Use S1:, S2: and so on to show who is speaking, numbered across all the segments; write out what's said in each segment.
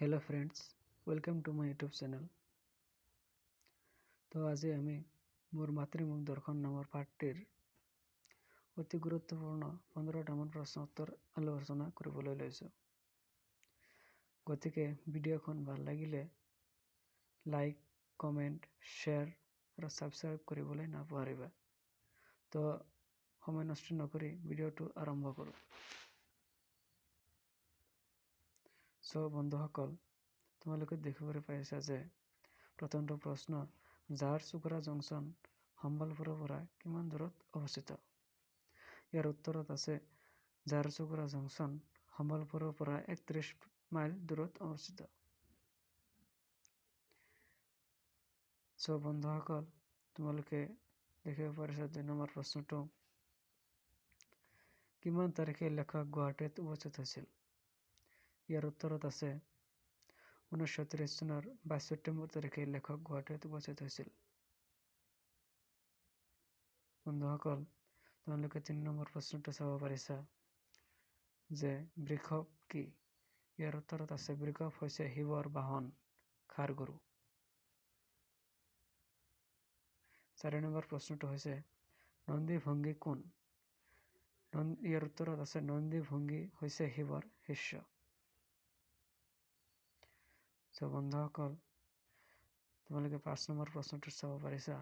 S1: Hello friends, welcome to my YouTube channel. তো আজি আমি মোৰ মাতৃমুখ দৰ্শন নামৰ পাঠটিৰ অতি গুৰুত্বপূৰ্ণ 15টামান প্ৰশ্ন উত্তৰ আলোচনা কৰিবলৈ লৈছোঁ। গতিকে ভিডিঅ'খন ভাল লাগিলে লাইক, কমেণ্ট, শ্বেয়াৰ আৰু ছাবস্ক্ৰাইব কৰিবলৈ নাপাহৰিবা। তো সময় নষ্ট নকৰি ভিডিঅ'টো আৰম্ভ কৰোঁ। বন্ধুসকল, তোমালোকে দেখিবলৈ পাইছা যে প্ৰথমটো প্ৰশ্ন, ঝাৰচুগুড়া জংচন সম্বলপুৰৰ পৰা কিমান দূৰত অৱস্থিত? ইয়াৰ উত্তৰত আছে ঝাৰচুগুড়া জংচন সম্বলপুৰৰ পৰা 31 মাইল দূৰত অৱস্থিত। বন্ধুসকল, তোমালোকে দেখিব পাৰিছা 2 নম্বৰ প্ৰশ্নটো, কিমান তাৰিখে লেখক গুৱাহাটীত উপস্থিত হৈছিল? ইয়াৰ উত্তৰত আছে 1930 চনৰ 22 ছেপ্টেম্বৰ তাৰিখে লেখক গুৱাহাটীত উপস্থিত হৈছিল। বন্ধুসকল, তোমালোকে 3 নম্বৰ প্ৰশ্নটো চাব পাৰিছা যে বৃষভ কি? ইয়াৰ উত্তৰত আছে বৃষভ হৈছে শিৱৰ বাহন ষাঁড়গৰু। 4 নম্বৰ প্ৰশ্নটো হৈছে নন্দী ভংগী কোন? ইয়াৰ উত্তৰত আছে নন্দী ভংগী হৈছে শিৱৰ শিষ্য। বন্ধুসকল, তোমালোকে 5 নম্বৰ প্ৰশ্নটো চাব পাৰিছা,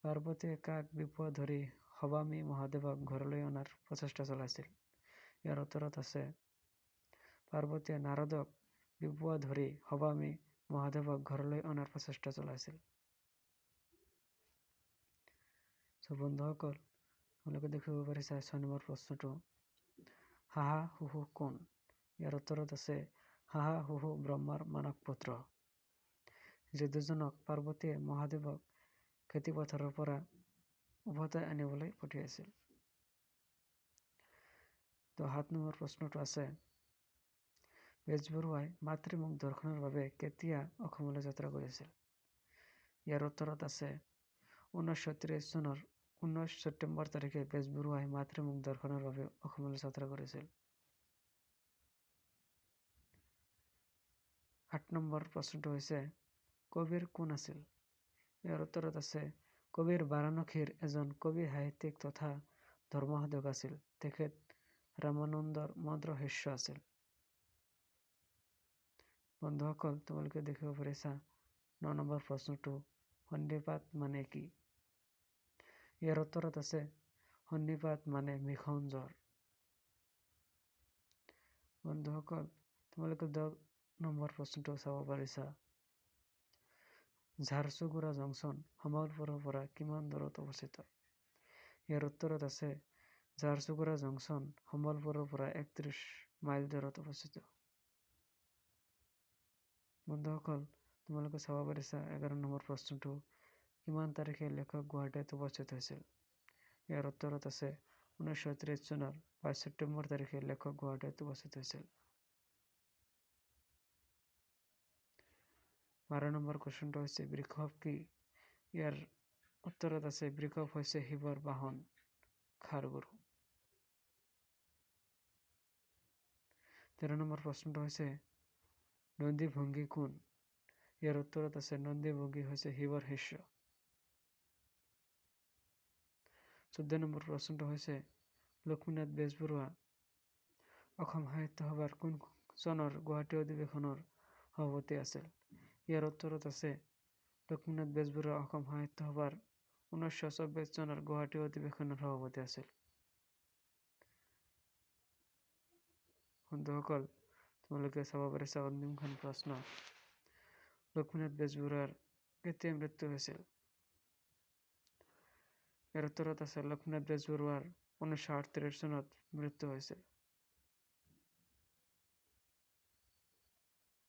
S1: পাৰ্বতীয়ে কাক বিপদ ধৰি সবামী মহাদেৱক ঘৰলৈ অনাৰ প্ৰচেষ্টা চলাইছিল? ইয়াৰ উত্তৰত আছে পাৰ্বতীয়ে নাৰদক বিপদ ধৰি সবামী মহাদেৱক ঘৰলৈ অনাৰ প্ৰচেষ্টা চলাইছিল। বন্ধুসকল, তোমালোকে দেখিব পাৰিছা 6 নম্বৰ প্ৰশ্নটো, হাহা হুহু কোন? ইয়াৰ উত্তৰত আছে হাহা হুহু ব্ৰহ্মাৰ মানস পুত্ৰ, যি দুজনক পাৰ্বতীয়ে মহাদেৱক খেতিপথাৰৰ পৰা উভতাই আনিবলৈ পঠিয়াইছিল। 7 নম্বৰ প্ৰশ্নটো আছে, বেজবৰুৱাই মাতৃমুখ দৰ্শনৰ বাবে কেতিয়া অসমলৈ যাত্ৰা কৰিছিল? ইয়াৰ উত্তৰত আছে 1930 চনৰ 19 ছেপ্টেম্বৰ তাৰিখে বেজবৰুৱাই মাতৃমুখ দৰ্শনৰ বাবে অসমলৈ যাত্ৰা কৰিছিল। 8 নম্বৰ প্ৰশ্নটো হৈছে কবিৰ কোন আছিল? ইয়াৰ উত্তৰত আছে কবিৰ বাৰাণসীৰ এজন কবি সাহিত্যিক তথা ধৰ্মসাধক আছিল। তেখেত ৰামানন্দৰ মন্ত্ৰ শিষ্য আছিল। বন্ধুসকল, তোমালোকে দেখিব পাৰিছা 9 নম্বৰ প্ৰশ্নটো, সন্ধিপাত মানে কি? ইয়াৰ উত্তৰত আছে সন্ধিপাত মানে মিখন জ্বৰ। বন্ধুসকল, তোমালোকে 10 নম্বৰ প্ৰশ্নটো চাব পাৰিছা, ঝাৰচুগুড়া জংচন সম্বলপুৰৰ পৰা কিমান দূৰত অৱস্থিত? ইয়াৰ উত্তৰত আছে ঝাৰচুগুড়া জংচন সম্বলপুৰৰ পৰা 31 মাইল দূৰত অৱস্থিত। বন্ধুসকল, তোমালোকে চাব পাৰিছা 11 নম্বৰ প্ৰশ্নটো, কিমান তাৰিখে লেখক গুৱাহাটীত উপস্থিত হৈছিল? ইয়াৰ উত্তৰত আছে 1930 চনৰ 22 ছেপ্টেম্বৰ তাৰিখে লেখক গুৱাহাটীত উপস্থিত হৈছিল। 12 নম্বৰ কুৱেশ্যনটো হৈছে বৃষভ কি? ইয়াৰ উত্তৰত আছে বৃষভ হৈছে শিৱৰ বাহন ষাঁড়গৰু। 13 নম্বৰ প্ৰশ্নটো হৈছে নন্দী ভংগী কোন? ইয়াৰ উত্তৰত আছে নন্দী ভংগী হৈছে শিৱৰ শিষ্য। 14 নম্বৰ প্ৰশ্নটো হৈছে লক্ষ্মীনাথ বেজবৰুৱা অসম সাহিত্য সভাৰ কোন চনৰ গুৱাহাটী অধিৱেশনৰ সভাপতি আছিল? ইয়াৰ উত্তৰত আছে লক্ষ্মীনাথ বেজবৰুৱা অসম সাহিত্য সভাৰ 1924 চনৰ গুৱাহাটী অধিৱেশনৰ সভাপতি আছিল। বন্ধুসকল, তোমালোকে চাব পাৰিছা অন্তিমখন প্ৰশ্ন, লক্ষ্মীনাথ বেজবৰুৱাৰ কেতিয়া মৃত্যু হৈছিল? ইয়াৰ উত্তৰত আছে লক্ষ্মীনাথ বেজবৰুৱাৰ 1938 চনত মৃত্যু হৈছিল।